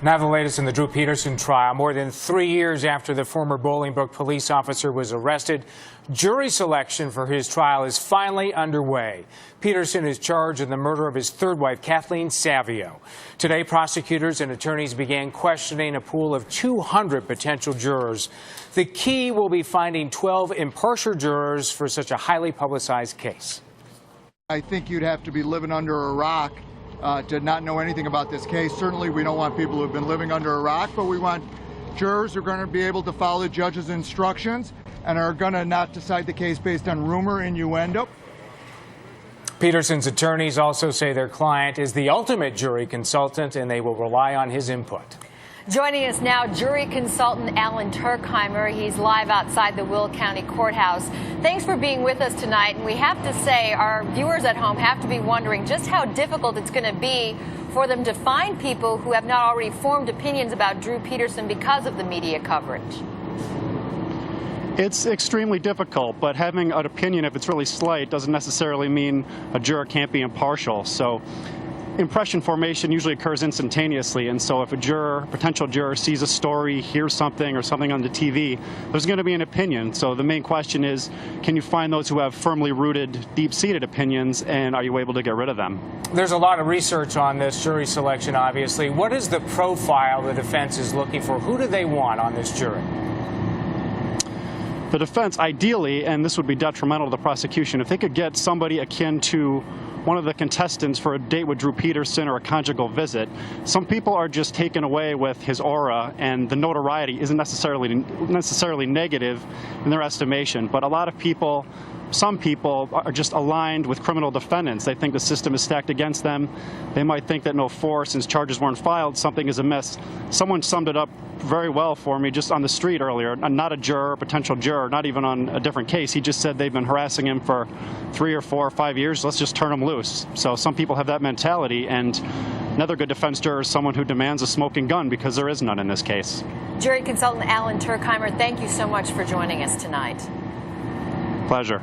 Now the latest in the Drew Peterson trial. More than 3 years after the former Bolingbrook police officer was arrested, jury selection for his trial is finally underway. Peterson is charged in the murder of his third wife, Kathleen Savio. Today, prosecutors and attorneys began questioning a pool of 200 potential jurors. The key will be finding 12 impartial jurors for such a highly publicized case. I think you'd have to be living under a rock to not know anything about this case. Certainly we don't want people who have been living under a rock, but we want jurors who are going to be able to follow the judge's instructions and are going to not decide the case based on rumor, innuendo. Peterson's attorneys also say their client is the ultimate jury consultant and they will rely on his input. Joining us now, jury consultant Alan Tuerkheimer. He's live outside the Will County Courthouse. Thanks for being with us tonight. And we have to say, our viewers at home have to be wondering just how difficult it's going to be for them to find people who have not already formed opinions about Drew Peterson because of the media coverage. It's extremely difficult, but having an opinion, if it's really slight, doesn't necessarily mean a juror can't be impartial. So impression formation usually occurs instantaneously, and so if a potential juror sees a story, hears something or something on the TV, there's going to be an opinion. So the main question is, can you find those who have firmly rooted, deep-seated opinions, and are you able to get rid of them? There's a lot of research on this jury selection, obviously. What is the profile the defense is looking for? Who do they want on this jury? The defense, ideally, and this would be detrimental to the prosecution, if they could get somebody akin to one of the contestants for a date with Drew Peterson or a conjugal visit. Some people are just taken away with his aura, and the notoriety isn't necessarily negative in their estimation. But a lot of people, some people are just aligned with criminal defendants. They think the system is stacked against them. They might think that no force, since charges weren't filed, something is amiss. Someone summed it up very well for me just on the street earlier. Not a juror, a potential juror, not even on a different case. He just said they've been harassing him for 3 or 4 or 5 years. Let's just turn him loose. So some people have that mentality, and another good defense juror is someone who demands a smoking gun, because there is none in this case. Jury consultant Alan Tuerkheimer, thank you so much for joining us tonight. Pleasure.